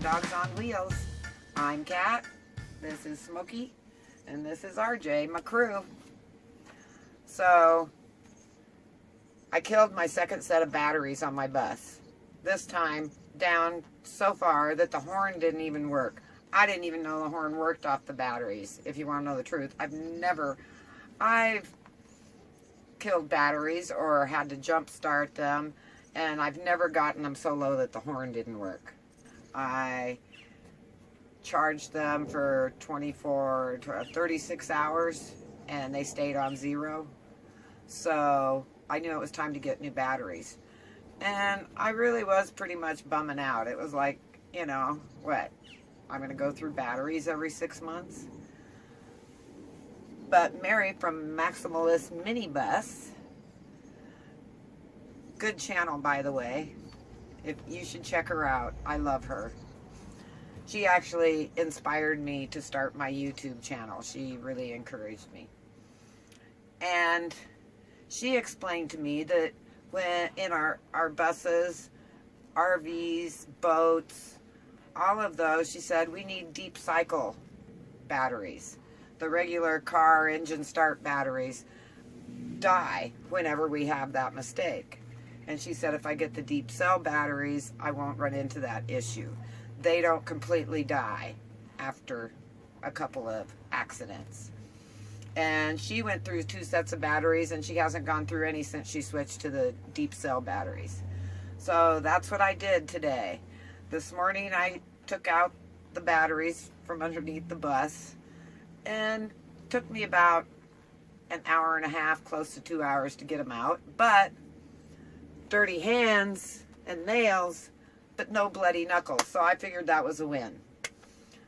Dogs on Wheels. I'm Kat, this is Smokey, and this is RJ, my crew. So, I killed my second set of batteries on my bus. This time, down so far that the horn didn't even work. I didn't even know the horn worked off the batteries, if you want to know the truth. I've killed batteries or had to jump start them, and I've never gotten them so low that the horn didn't work. I charged them for 36 hours, and they stayed on 0. So I knew it was time to get new batteries. And I really was pretty much bumming out. It was like, you know, what? I'm going to go through batteries every 6 months? But Mary from Maximalist Minibus, good channel, by the way. If you should check her out. I love her. She actually inspired me to start my YouTube channel. She really encouraged me. And she explained to me that when in our buses, RVs, boats, all of those, she said we need deep cycle batteries. The regular car engine start batteries die whenever we have that mistake. And she said if I get the deep cell batteries, I won't run into that issue. They don't completely die after a couple of accidents. And she went through 2 sets of batteries, and she hasn't gone through any since she switched to the deep cell batteries. So that's what I did today. This morning I took out the batteries from underneath the bus, and took me about an hour and a half, close to 2 hours to get them out. But dirty hands and nails, but no bloody knuckles. So I figured that was a win.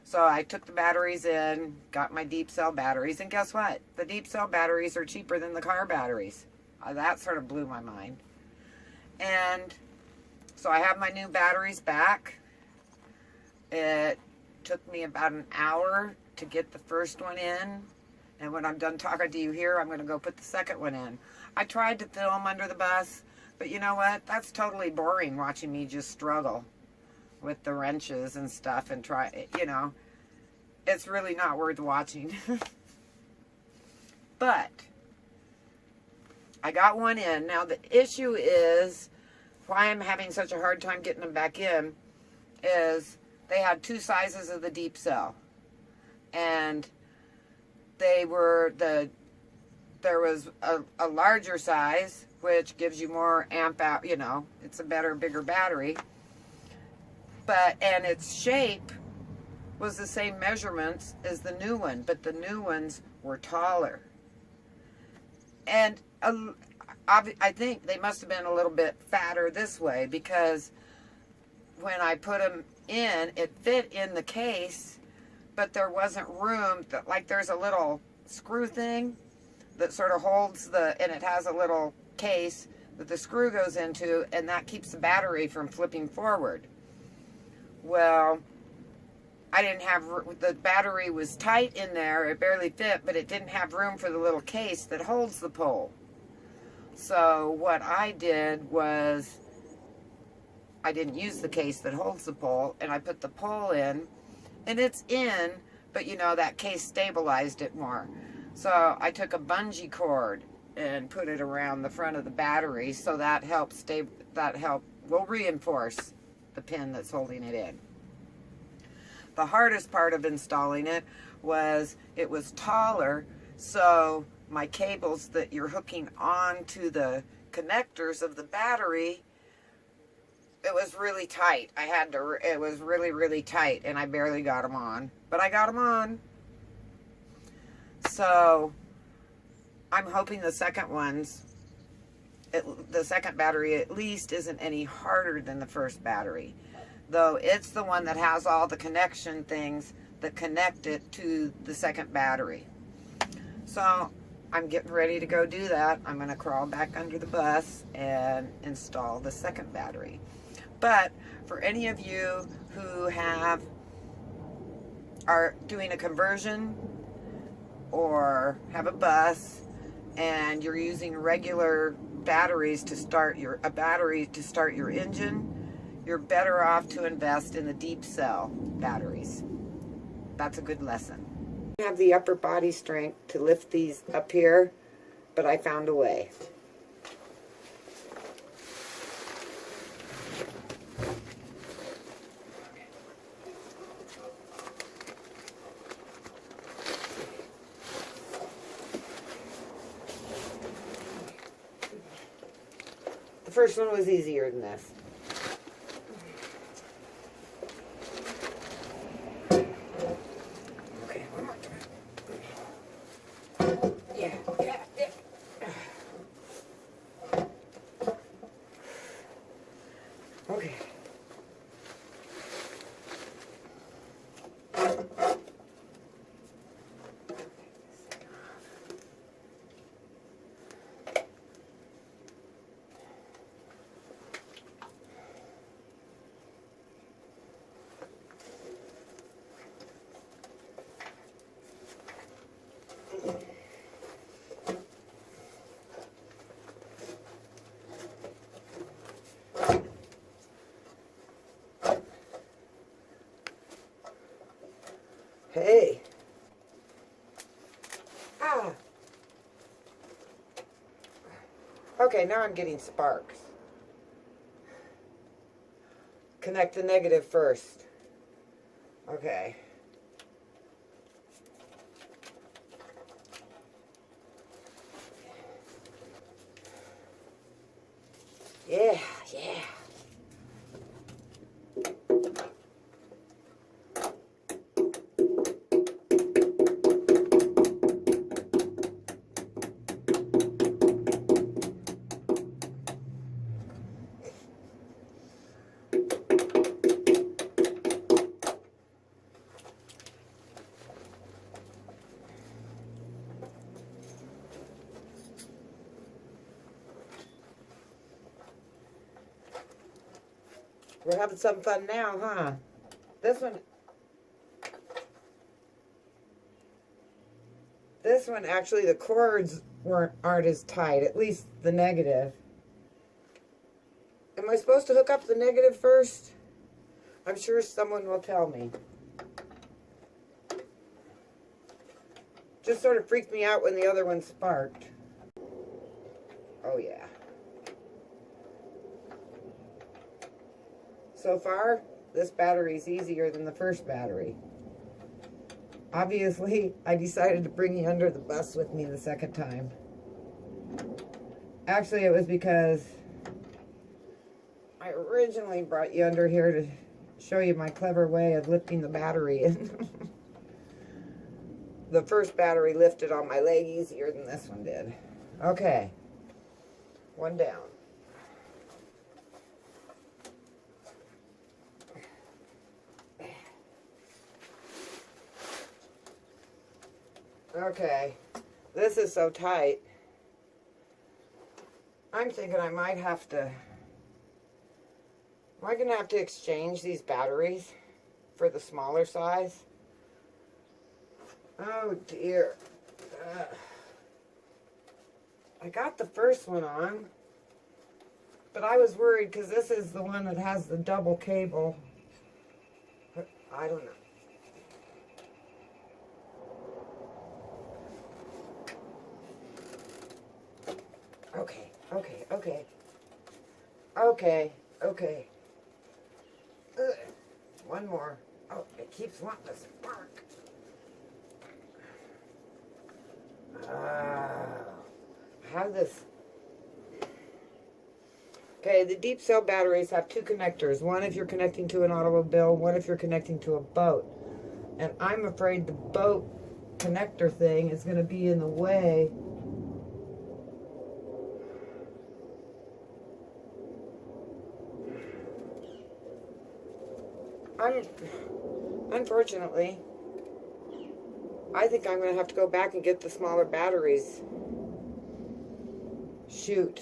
So I took the batteries in, got my deep cell batteries, and guess what? The deep cell batteries are cheaper than the car batteries. That sort of blew my mind. And so I have my new batteries back. It took me about an hour to get the first one in. And when I'm done talking to you here, I'm going to go put the second one in. I tried to film under the bus, but you know what? That's totally boring watching me just struggle with the wrenches and stuff and try, you know. It's really not worth watching. But I got one in. Now the issue is why I'm having such a hard time getting them back in is they had 2 sizes of the deep cell. And they were there was a larger size, which gives you more amp out, you know, it's a better, bigger battery. And its shape was the same measurements as the new one, but the new ones were taller. And I think they must have been a little bit fatter this way, because when I put them in, it fit in the case, but there wasn't room. Like there's a little screw thing that sort of holds and it has a little case that the screw goes into, and that keeps the battery from flipping forward. Well, I didn't have, the battery was tight in there, it barely fit, but it didn't have room for the little case that holds the pole. So what I did was, I didn't use the case that holds the pole, and I put the pole in, and it's in, but you know, that case stabilized it more. So I took a bungee cord and put it around the front of the battery, so that will reinforce the pin that's holding it in. The hardest part of installing it was taller, so my cables that you're hooking onto the connectors of the battery, it was really tight. It was really, really tight, and I barely got them on, but I got them on. So I'm hoping the second battery at least isn't any harder than the first battery, though it's the one that has all the connection things that connect it to the second battery. So I'm getting ready to go do that. I'm going to crawl back under the bus and install the second battery. But for any of you who are doing a conversion or have a bus and you're using regular batteries to start your engine, you're better off to invest in the deep cell batteries. That's a good lesson. I don't have the upper body strength to lift these up here, but I found a way. The first one was easier than this. Okay, one more time. Yeah. Okay. Hey. Ah. Okay, now I'm getting sparks. Connect the negative first. Okay. Yeah. We're having some fun now, huh? This one actually the cords aren't as tight, at least the negative. Am I supposed to hook up the negative first? I'm sure someone will tell me. Just sort of freaked me out when the other one sparked. Oh yeah. So far, this battery is easier than the first battery. Obviously, I decided to bring you under the bus with me the second time. Actually, it was because I originally brought you under here to show you my clever way of lifting the battery in. The first battery lifted on my leg easier than this one did. Okay, one down. Okay, this is so tight. I'm thinking I might have to... Am I going to have to exchange these batteries for the smaller size? Oh dear. I got the first one on, but I was worried because this is the one that has the double cable. I don't know. Okay. Ugh. One more. Oh, it keeps wanting to spark. Have this. Okay, the deep cell batteries have two connectors. One if you're connecting to an automobile, one if you're connecting to a boat. And I'm afraid the boat connector thing is going to be in the way. Unfortunately, I think I'm going to have to go back and get the smaller batteries. Shoot.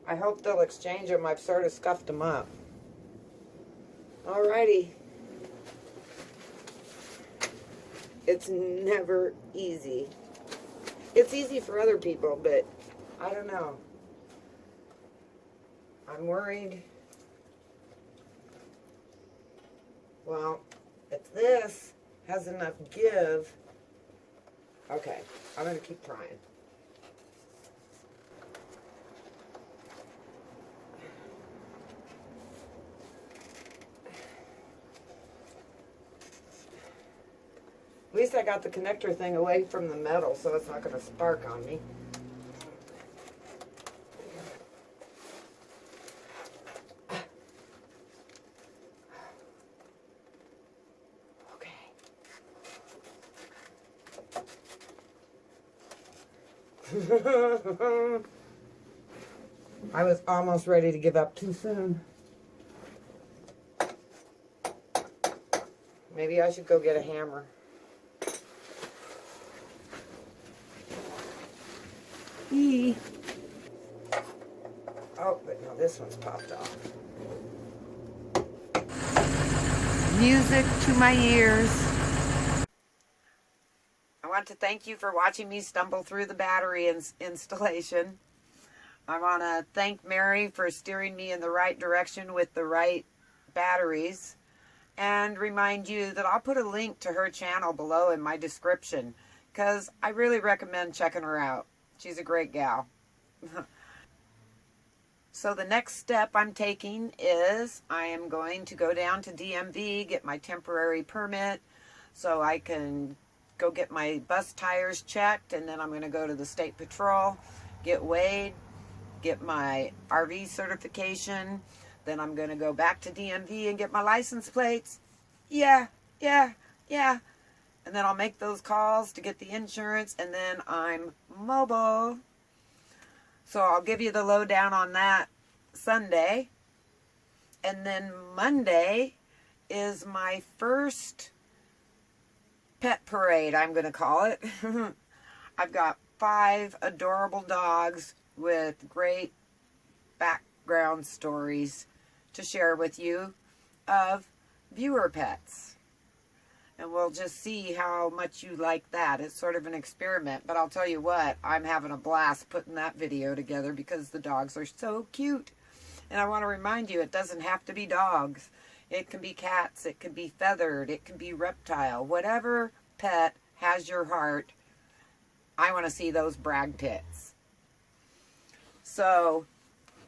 I hope they'll exchange them. I've sort of scuffed them up. Alrighty. It's never easy. It's easy for other people, but I don't know. I'm worried. Well, if this has enough give, okay, I'm going to keep trying. At least I got the connector thing away from the metal, so it's not going to spark on me. Okay. I was almost ready to give up too soon. Maybe I should go get a hammer. Oh, but no, this one's popped off. Music to my ears. I want to thank you for watching me stumble through the battery installation. I want to thank Mary for steering me in the right direction with the right batteries. And remind you that I'll put a link to her channel below in my description, because I really recommend checking her out. She's a great gal. So the next step I'm taking is I am going to go down to DMV, get my temporary permit so I can go get my bus tires checked, and then I'm going to go to the State Patrol, get weighed, get my RV certification. Then I'm going to go back to DMV and get my license plates. Yeah. And then I'll make those calls to get the insurance, and then I'm mobile. So I'll give you the lowdown on that Sunday. And then Monday is my first pet parade, I'm going to call it. I've got 5 adorable dogs with great background stories to share with you of viewer pets. And we'll just see how much you like that. It's sort of an experiment, but I'll tell you what, I'm having a blast putting that video together because the dogs are so cute. And I want to remind you, it doesn't have to be dogs. It can be cats, it can be feathered, it can be reptile. Whatever pet has your heart, I want to see those brag pits. So,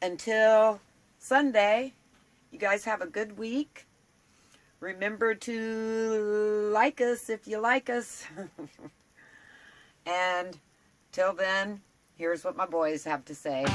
until Sunday, you guys have a good week. Remember to like us if you like us. And till then, here's what my boys have to say.